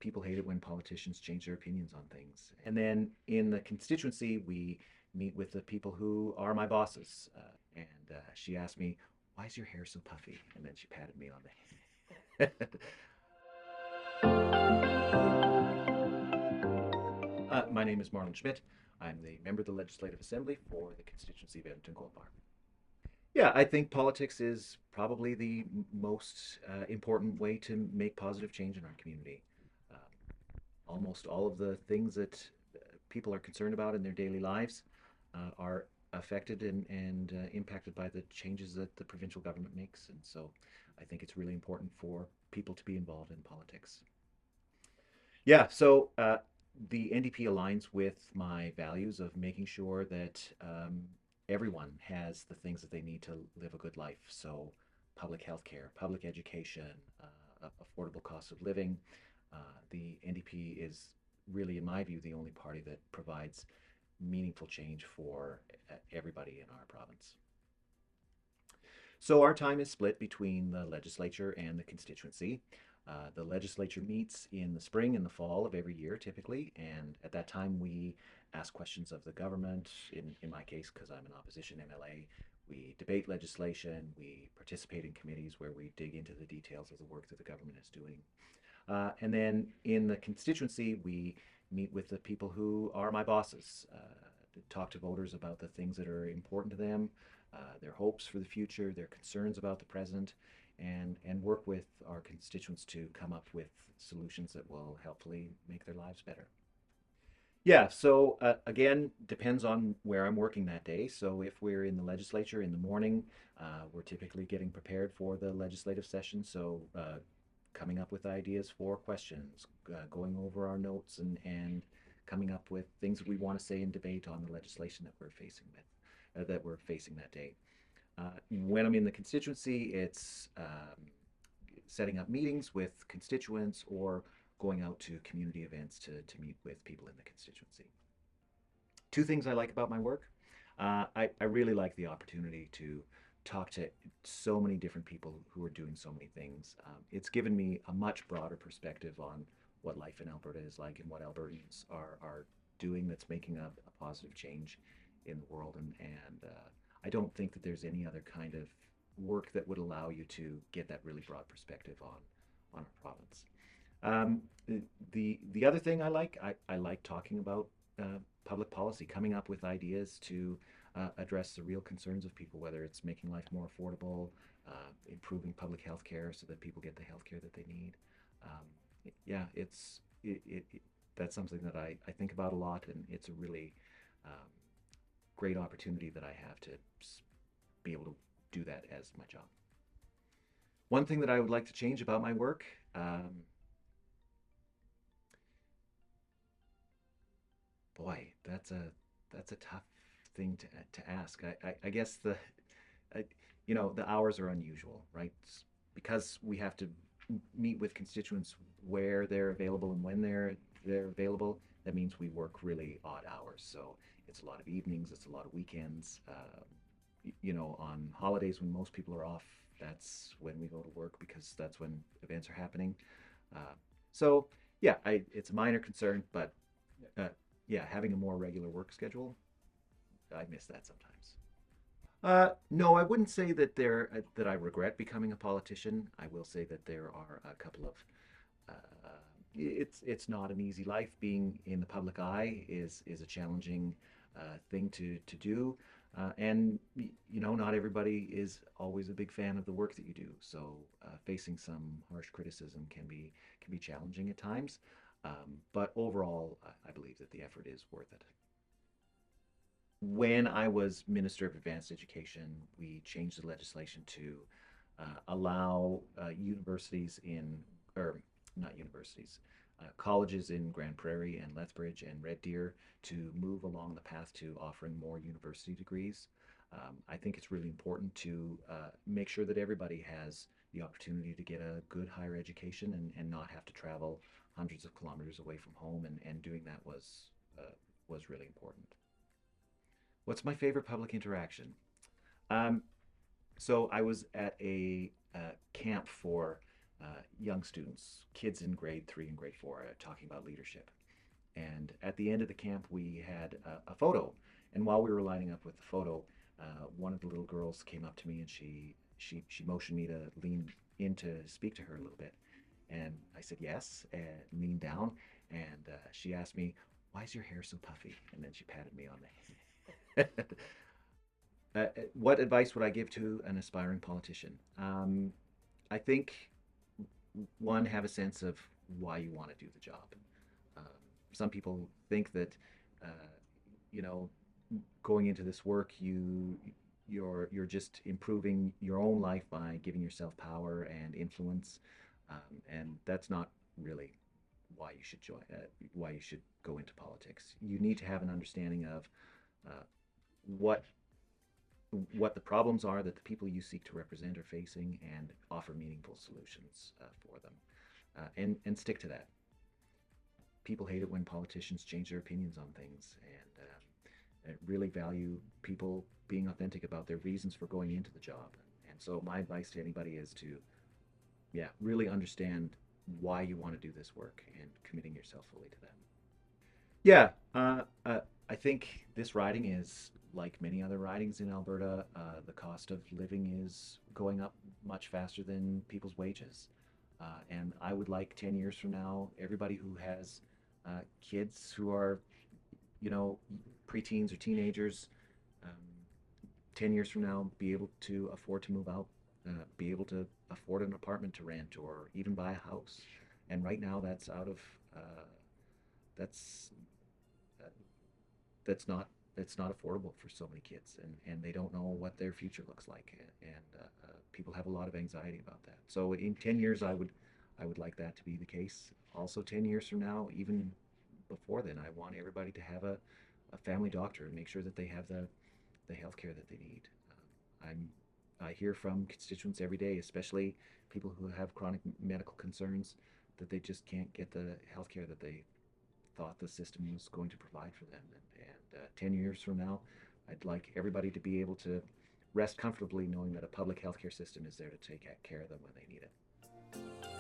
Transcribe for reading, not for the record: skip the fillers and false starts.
people hate it when politicians change their opinions on things. And then in the constituency, we meet with the people who are my bosses. And she asked me, "Why is your hair so puffy?" And then she patted me on the head. My name is Marlin Schmidt. I'm the member of the Legislative Assembly for the constituency of Edmonton Gold Bar. Yeah, I think politics is probably the most important way to make positive change in our community. Um, Almost all of the things that people are concerned about in their daily lives are affected and impacted by the changes that the provincial government makes. And so I think it's really important for people to be involved in politics. Yeah, so the NDP aligns with my values of making sure that everyone has the things that they need to live a good life. So, public health care, public education, affordable cost of living. The NDP is really, in my view, the only party that provides meaningful change for everybody in our province. So our time is split between the legislature and the constituency. The legislature meets in the spring and the fall of every year, typically, and at that time we ask questions of the government. In my case, because I'm an opposition MLA, we debate legislation, we participate in committees where we dig into the details of the work that the government is doing. And then in the constituency, we meet with the people who are my bosses, to talk to voters about the things that are important to them, their hopes for the future, their concerns about the present, and work with our constituents to come up with solutions that will helpfully make their lives better. Yeah, so again, depends on where I'm working that day. So if we're in the legislature in the morning, we're typically getting prepared for the legislative session. So coming up with ideas for questions, going over our notes, and coming up with things that we want to say in debate on the legislation that we're facing that day. When I'm in the constituency, it's setting up meetings with constituents or going out to community events to meet with people in the constituency. Two things I like about my work. I really like the opportunity to talk to so many different people who are doing so many things. It's given me a much broader perspective on what life in Alberta is like and what Albertans are doing that's making a positive change in the world. And I don't think that there's any other kind of work that would allow you to get that really broad perspective on our province. Um, the other thing I like talking about public policy, coming up with ideas to address the real concerns of people, whether it's making life more affordable, improving public health care so that people get the health care that they need. Yeah, that's something that I think about a lot, and it's a really um, great opportunity that I have to be able to do that as my job. One thing that I would like to change about my work, boy, that's a tough thing to ask. I guess I, the hours are unusual, right? Because we have to meet with constituents where they're available and when they're available. That means we work really odd hours. So it's a lot of evenings, it's a lot of weekends. On holidays when most people are off, that's when we go to work because that's when events are happening. Uh, so yeah, it's a minor concern, but uh, yeah, having a more regular work schedule, I miss that sometimes. No, I wouldn't say that I regret becoming a politician. I will say that there are a couple of it's not an easy life. Being in the public eye is a challenging thing to do, and not everybody is always a big fan of the work that you do. So facing some harsh criticism can be challenging at times, but overall, I believe that the effort is worth it. When I was Minister of Advanced Education, we changed the legislation to allow universities or not universities, colleges in Grand Prairie and Lethbridge and Red Deer to move along the path to offering more university degrees. I think it's really important to make sure that everybody has the opportunity to get a good higher education and not have to travel hundreds of kilometers away from home, and doing that was really important. What's my favorite public interaction? Um, so I was at a camp for young students, kids in grade 3 and grade 4, talking about leadership. And at the end of the camp, we had a photo. And while we were lining up with the photo, one of the little girls came up to me and she motioned me to lean in to speak to her a little bit. And I said yes, and leaned down. And she asked me, "Why is your hair so puffy?" And then she patted me on the head. What advice would I give to an aspiring politician? I think one, have a sense of why you want to do the job. Um, some people think that, uh, you know, going into this work, you're just improving your own life by giving yourself power and influence, and that's not really why you should join, why you should go into politics. You need to have an understanding of uh, what the problems are that the people you seek to represent are facing, and offer meaningful solutions for them, and stick to that. People hate it when politicians change their opinions on things, and really value people being authentic about their reasons for going into the job. And so my advice to anybody is to, yeah, really understand why you want to do this work and committing yourself fully to that. Yeah, I think this riding is like many other ridings in Alberta. The cost of living is going up much faster than people's wages. And I would like 10 years from now, everybody who has kids who are, you know, preteens or teenagers, um, 10 years from now, be able to afford to move out, be able to afford an apartment to rent or even buy a house. And right now, that's out of, that's uh, that's not it's not affordable for so many kids, and they don't know what their future looks like, and people have a lot of anxiety about that. So in 10 years, I would like that to be the case. Also, 10 years from now, even before then, I want everybody to have a family doctor and make sure that they have the health care that they need. I hear from constituents every day, especially people who have chronic medical concerns, that they just can't get the health care that they thought the system was going to provide for them. And 10 years from now, I'd like everybody to be able to rest comfortably knowing that a public healthcare system is there to take care of them when they need it.